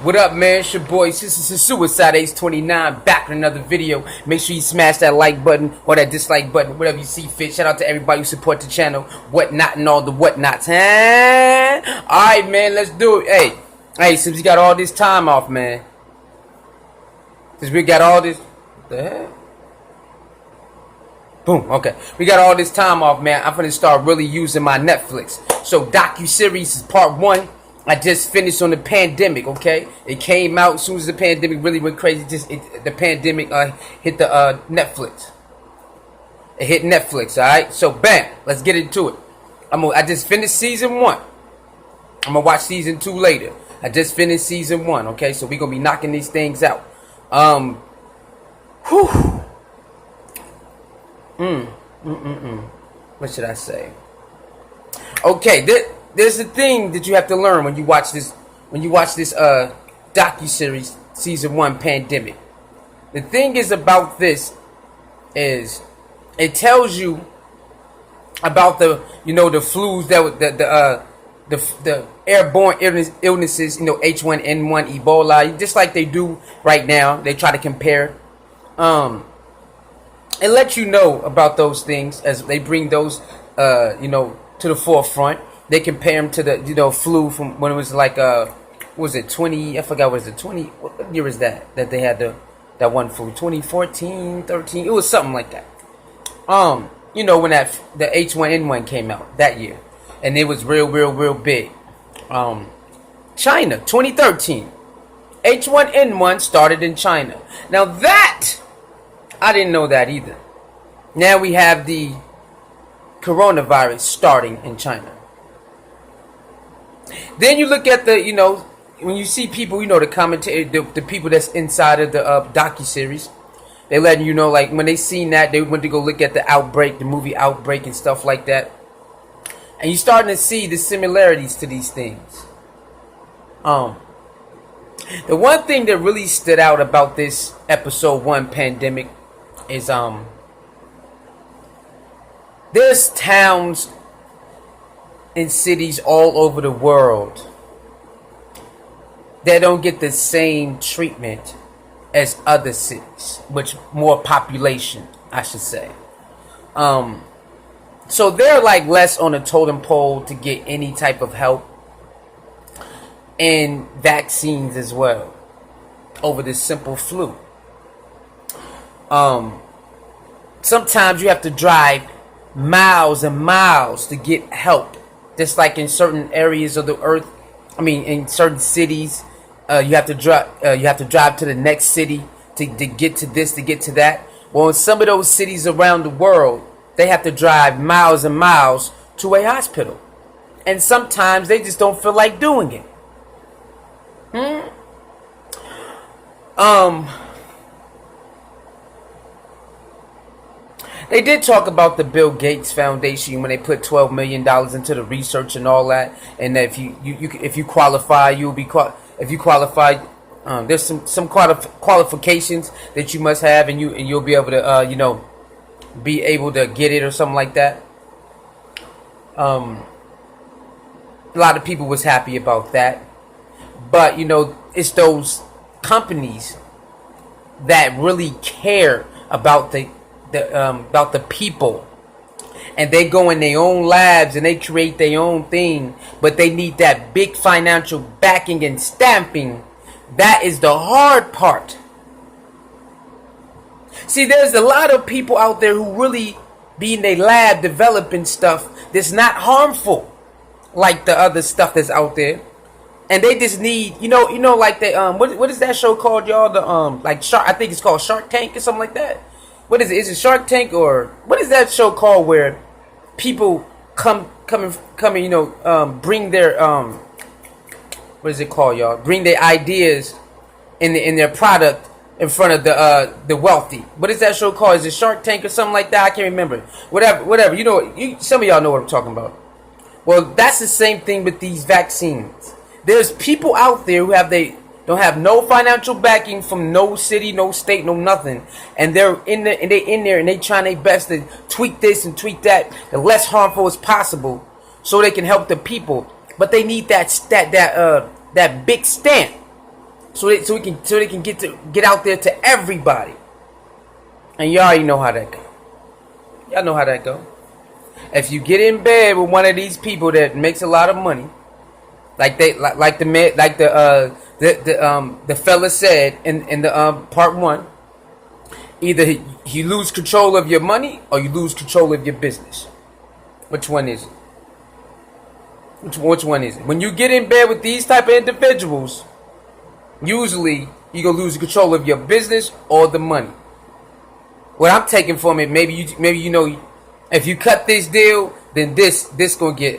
What up, man? It's your boy, this is Suicide Ace 29, back with another video. Make sure you smash that like button or that dislike button, whatever you see fit. Shout out to everybody who support the channel, whatnot and all the whatnots, huh? Alright, man, let's do it. Hey, since we got all this time off, man. Since we got all this, what the heck? Boom, okay. We got all this time off, man. I'm gonna start really using my Netflix. So, Docuseries is part 1. I just finished on the pandemic, okay? It came out as soon as the pandemic really went crazy. The pandemic hit the Netflix. It hit Netflix, alright? So, bam, let's get into it. I just finished season 1. I'm gonna watch season 2 later. I just finished season 1, okay? So, we're gonna be knocking these things out. What should I say? Okay, there's a thing that you have to learn when you watch this. Docuseries season 1 pandemic. The thing is about this is it tells you about the flus the airborne illnesses, H1N1, Ebola, just like they do right now. They try to compare. It lets you know about those things as they bring those to the forefront. They compare them to the flu from when it was like what was it, 20, I forgot, what is it, 20, what year is that they had that one flu, 2014, 13, it was something like that. When the H1N1 came out that year, and it was real big. China, 2013, H1N1 started in China. Now that, I didn't know that either. Now we have the coronavirus starting in China. Then you look at when you see people, the commentators, the people that's inside of the docuseries, they letting you know, like, when they seen that, they went to go look at the Outbreak, the movie Outbreak and stuff like that. And you're starting to see the similarities to these things. The one thing that really stood out about this episode 1 pandemic is there's towns and cities all over the world that don't get the same treatment as other cities, which more population, I should say. So they're like less on a totem pole to get any type of help and vaccines as well over this simple flu. Sometimes you have to drive miles and miles to get help. Just like in certain areas of the earth, in certain cities, you have to drive. You have to drive to the next city to get to this, to get to that. Well, in some of those cities around the world, they have to drive miles and miles to a hospital, and sometimes they just don't feel like doing it. They did talk about the Bill Gates Foundation when they put $12 million into the research and all that, and that if you qualify, you'll be if you qualify. There's some qualifications that you must have, and you'll be able to be able to get it or something like that. A lot of people was happy about that, but it's those companies that really care about the people, and they go in their own labs and they create their own thing, but they need that big financial backing and stamping. That is the hard part. See, there's a lot of people out there who really be in their lab developing stuff that's not harmful like the other stuff that's out there, and they just need like the what is that show called, y'all? The like Shark, I think it's called Shark Tank or something like that. What is it? Is it Shark Tank, or what is that show called where people come bring their what is it called, y'all? Bring their ideas in their product in front of the wealthy. What is that show called? Is it Shark Tank or something like that? I can't remember. Whatever. Some of y'all know what I'm talking about. Well, that's the same thing with these vaccines. There's people out there who don't have no financial backing from no city, no state, no nothing, and they're in there, and they trying their best to tweak this and tweak that, the less harmful as possible, so they can help the people. But they need that big stamp so they can get out there to everybody. And y'all already know how that go. Y'all know how that go. If you get in bed with one of these people that makes a lot of money, like the fella said in the part one, either you lose control of your money or you lose control of your business. Which one is it? Which one is it? When you get in bed with these type of individuals, usually you gonna lose control of your business or the money. What I'm taking from it, maybe you know, if you cut this deal, then this gonna get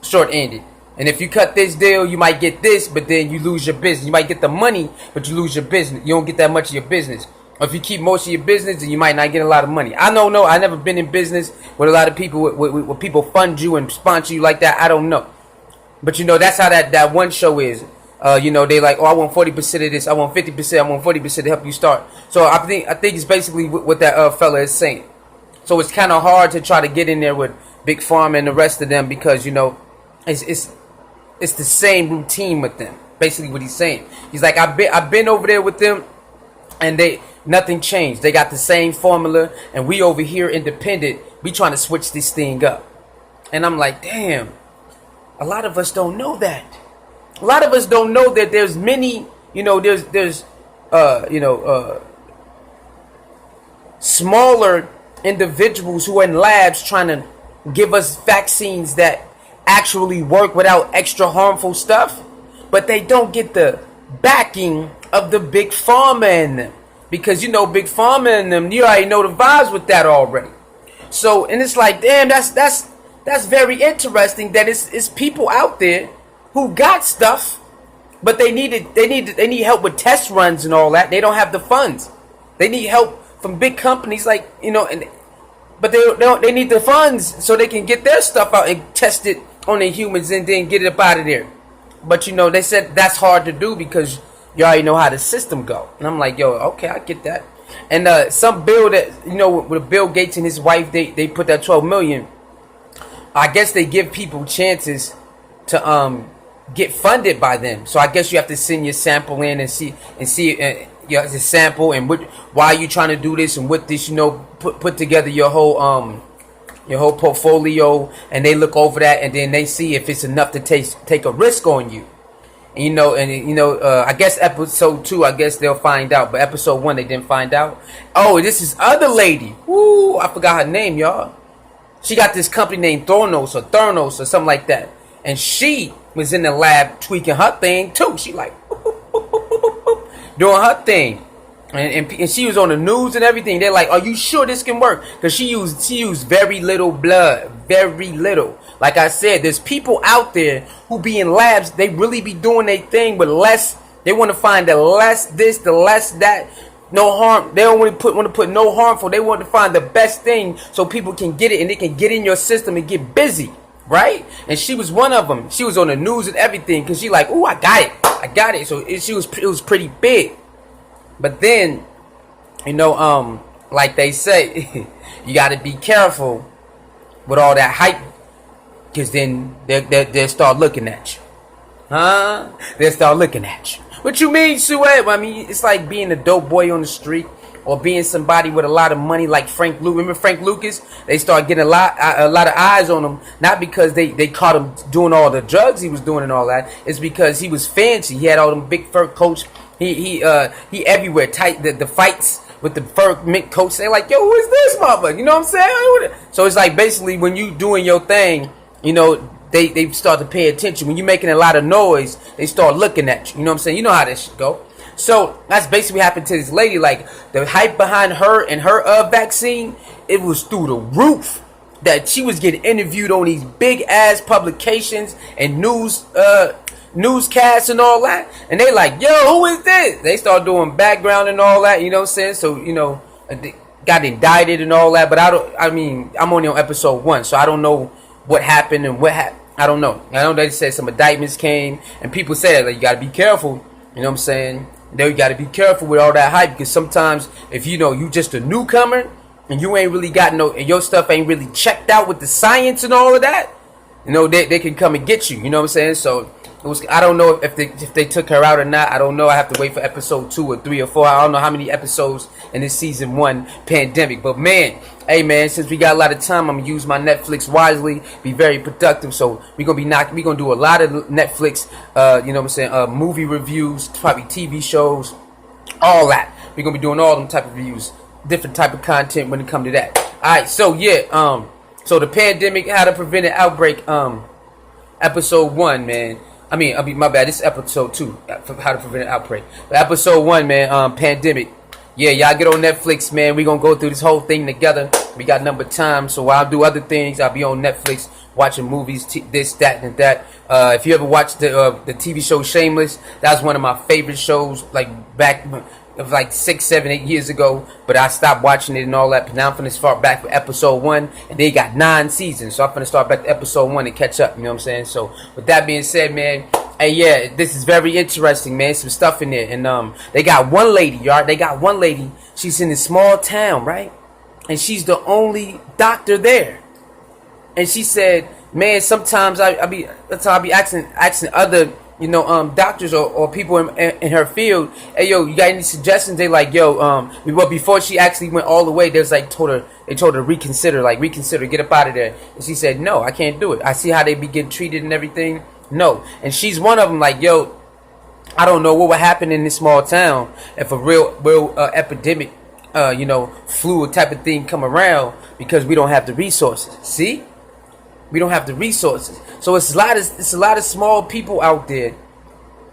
short-ended. And if you cut this deal, you might get this, but then you lose your business. You might get the money, but you lose your business. You don't get that much of your business. Or if you keep most of your business, then you might not get a lot of money. I don't know. I never been in business with a lot of people, where people fund you and sponsor you like that. I don't know. But you know, that's how that one show is. They like, oh, I want 40% of this. I want 50%. I want 40% to help you start. So I think it's basically what that fella is saying. So it's kind of hard to try to get in there with Big Pharma and the rest of them because, you know, it's the same routine with them. Basically what he's saying. He's like, I've been over there with them and nothing changed. They got the same formula and we over here independent. We trying to switch this thing up. And I'm like, damn, a lot of us don't know that. A lot of us don't know that there's many, there's smaller individuals who are in labs trying to give us vaccines that actually work without extra harmful stuff, but they don't get the backing of the Big Pharma in them. Because, Big Pharma in them, you already know the vibes with that already. So, and it's like, damn, that's very interesting that it's people out there who got stuff, but they need help with test runs and all that. They don't have the funds. They need help from big companies like, but they need the funds so they can get their stuff out and test it on the humans and then get it up out of there. But they said that's hard to do because you already know how the system go. And I'm like, yo, okay, I get that. And some bill that, with Bill Gates and his wife, they put that 12 million. I guess they give people chances to get funded by them. So I guess you have to send your sample in and see your sample and why you trying to do this and what this, put together your whole portfolio, and they look over that and then they see if it's enough to take a risk on you. And I guess episode 2, I guess they'll find out, but episode 1 they didn't find out. Oh, this is other lady. Woo, I forgot her name, y'all. She got this company named Thornos or something like that. And she was in the lab tweaking her thing too. She like doing her thing. And she was on the news and everything. They're like, are you sure this can work? Because she used very little blood. Very little. Like I said, there's people out there who be in labs. They really be doing their thing with less. They want to find the less this, the less that. No harm. They don't want to put no harmful. They want to find the best thing so people can get it and they can get in your system and get busy. Right? And she was one of them. She was on the news and everything because she like, ooh, I got it. So it was pretty big. But then, like they say, you got to be careful with all that hype, because then they'll start looking at you. Huh? They'll start looking at you. What you mean, Sued? I mean, it's like being a dope boy on the street or being somebody with a lot of money like Frank Lucas. Remember Frank Lucas? They start getting a lot of eyes on him, not because they caught him doing all the drugs he was doing and all that. It's because he was fancy. He had all them big fur coats. He everywhere. Tight the fights with the fur mink coats. They're like, yo, who is this motherfucker? You know what I'm saying? So it's like basically when you doing your thing, they start to pay attention. When you're making a lot of noise, they start looking at you. You know what I'm saying? You know how this shit go. So that's basically what happened to this lady. Like the hype behind her and her vaccine, it was through the roof. That she was getting interviewed on these big ass publications and newscasts and all that. And they like, yo, who is this? They start doing background and all that. You know what I'm saying? So they got indicted and all that. But I'm only on episode 1, so I don't know what happened and what happened. I don't know. I know they said some indictments came and people said like, you got to be careful. You know what I'm saying? You got to be careful with all that hype, because sometimes if you just a newcomer and you ain't really got and your stuff ain't really checked out with the science and all of that, they can come and get you. You know what I'm saying? So It was, I don't know if they took her out or not. I don't know. I have to wait for episode 2 or 3 or 4. I don't know how many episodes in this season 1 Pandemic. But man, hey man, since we got a lot of time, I'm gonna use my Netflix wisely, be very productive. So we're gonna do a lot of Netflix, you know what I'm saying, movie reviews, probably TV shows, all that. We're gonna be doing all them type of reviews, different type of content when it come to that. All right, so yeah, so the Pandemic, how to prevent an outbreak, episode 1, man. I mean, my bad. This is episode 2, how to prevent an outbreak. But episode 1, man, Pandemic. Yeah, y'all get on Netflix, man. We gonna go through this whole thing together. We got number time, so while I do other things, I'll be on Netflix watching movies, this, that, and that. If you ever watched the TV show Shameless, that was one of my favorite shows, like back. It was like 6, 7, 8 years ago, but I stopped watching it and all that. But now I'm finna start back with episode 1, and they got 9 seasons, so I'm finna start back to episode 1 and catch up. You know what I'm saying? So with that being said, man, hey, yeah, this is very interesting, man. Some stuff in there, and they got one lady, y'all. They got one lady. She's in a small town, right? And she's the only doctor there. And she said, man, sometimes I be asking other, you know, doctors or people in her field, hey, yo, you got any suggestions? They like, yo, but before she actually went all the way, they told her to reconsider, get up out of there. And she said, no, I can't do it. I see how they be getting treated and everything. No. And she's one of them, like, yo, I don't know what would happen in this small town if a real epidemic, you know, flu type of thing come around, because we don't have the resources. See? We don't have the resources. So it's a lot of small people out there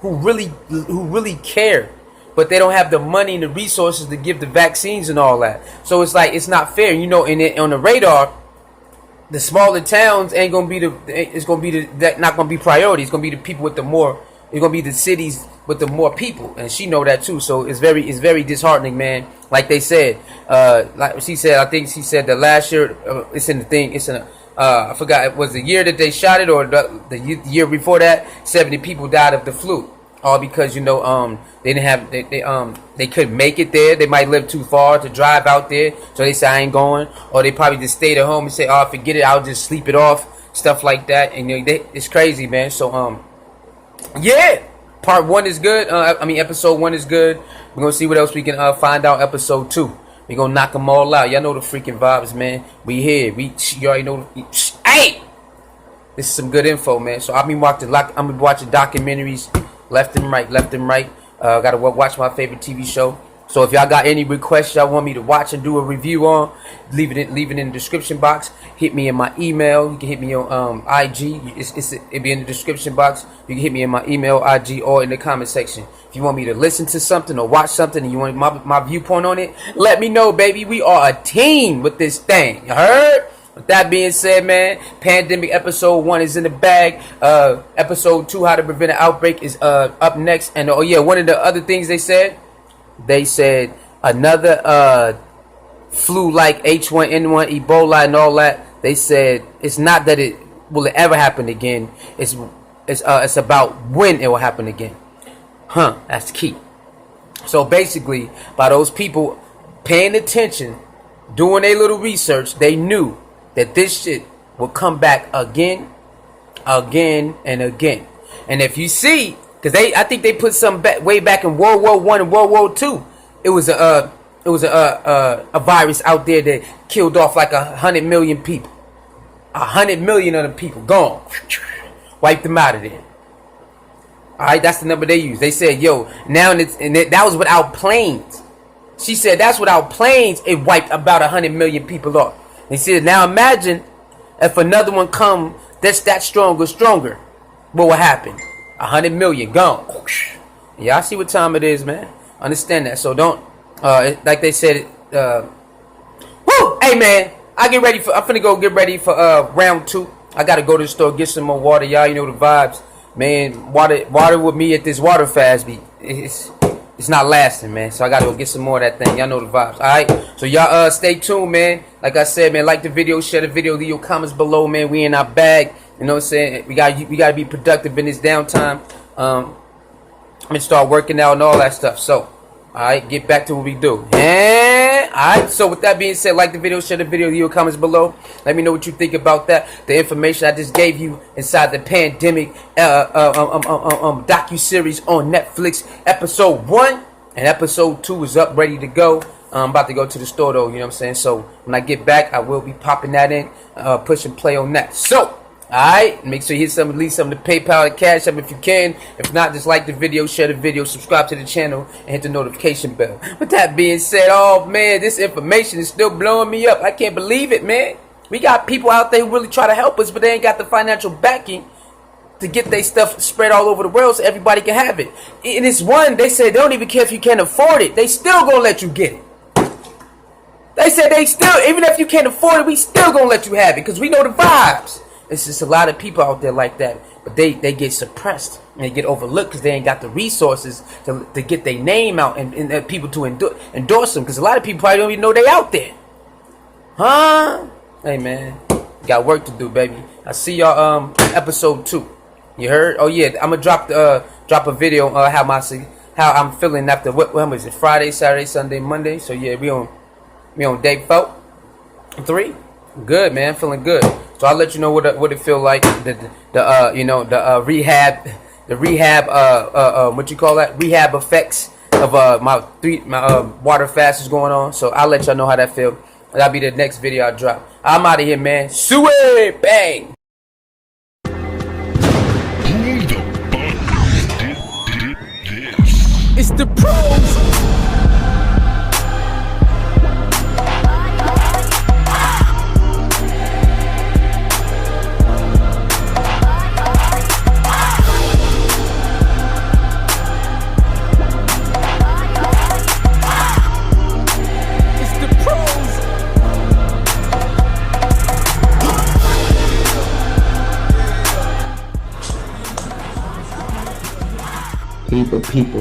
who really care, but they don't have the money and the resources to give the vaccines and all that. So it's like, it's not fair, you know. On the radar, the smaller towns ain't gonna be not gonna be priority. It's gonna be the people with the more. It's gonna be the cities with the more people, and she know that too. So it's very disheartening, man. Like they said, like she said, I think she said that last year, it's in the thing. It's in a. I forgot, it was the year that they shot it, or the year before that. 70 people died of the flu, all because, you know, they didn't have they couldn't make it there. They might live too far to drive out there, so they say I ain't going, or they probably just stayed at home and say, oh, forget it, I'll just sleep it off, stuff like that. And you know, it's crazy, man. So yeah, part 1 is good. Episode 1 is good. We're gonna see what else we can find out. Episode 2. We gonna knock them all out. Y'all know the freaking vibes, man. We here. You already know. Hey, this is some good info, man. So I'm gonna be watching documentaries left and right. Gotta watch my favorite TV show. So if y'all got any requests y'all want me to watch and do a review on, leave it in the description box. Hit me in my email. You can hit me on IG. It'll be in the description box. You can hit me in my email, IG, or in the comment section. If you want me to listen to something or watch something and you want my viewpoint on it, let me know, baby. We are a team with this thing. You heard? With that being said, man, Pandemic episode 1 is in the bag. Episode 2, how to prevent an outbreak, is up next. And oh yeah, one of the other things they said another flu like H1N1, Ebola, and all that. They said it's not that it will ever happen again. It's about when it will happen again. That's the key. So basically, by those people paying attention, doing a little research, they knew that this shit will come back again, and again. And if you see, because I think they put some way back in World War I and World War II. It was a virus out there that killed off like 100 million people. 100 million of the people gone, wiped them out of there. All right, that's the number they use. They said, yo, now that was without planes. She said that's without planes. It wiped about 100 million people off. They said, now imagine if another one come that's that stronger. What will happen? 100 million gone. Y'all see what time it is, man. Understand that. So don't, like they said, woo! Hey, man, I'm finna go get ready for round 2. I gotta go to the store, get some more water. Y'all, you know the vibes. Man, water with me at this water fast it's not lasting, man. So I gotta go get some more of that thing. Y'all know the vibes. Alright? So y'all stay tuned, man. Like I said, man, like the video, share the video, leave your comments below, man. We in our bag. You know what I'm saying? We gotta be productive in this downtime. I'm gonna start working out and all that stuff. So, alright, get back to what we do. Yeah. man. Alright, so with that being said, like the video, share the video, leave your comments below. Let me know what you think about that. The information I just gave you inside the Pandemic docuseries on Netflix. Episode 1 and episode 2 is up, ready to go. I'm about to go to the store though, you know what I'm saying? So when I get back, I will be popping that in, push and play on that. So, alright, make sure you hit some, at least some of the PayPal and CASHAPP if you can. If not, just like the video, share the video, subscribe to the channel, and hit the notification bell. With that being said, oh man, this information is still blowing me up. I can't believe it, man. We got people out there who really try to help us, but they ain't got the financial backing to get their stuff spread all over the world so everybody can have it. And it's one, they say they don't even care if you can't afford it. They still gonna let you get it. They said they still, even if you can't afford it, we still gonna let you have it because we know the vibes. It's just a lot of people out there like that, but they get suppressed and they get overlooked because they ain't got the resources to get their name out and people to endorse them, because a lot of people probably don't even know they out there. Huh? Hey man, got work to do, baby. I see y'all episode 2. You heard? Oh yeah, I'm gonna drop a video how I'm feeling after what was it? Friday, Saturday, Sunday, Monday. So yeah, we on day 4, 3. Good, man, feeling good. So I'll let you know what it feel like. The rehab what you call that? Rehab effects of my water fast is going on. So I'll let y'all know how that feel. That'll be the next video I drop. I'm out of here, man. Suey bang. Who the fuck did this? It's the pros. People.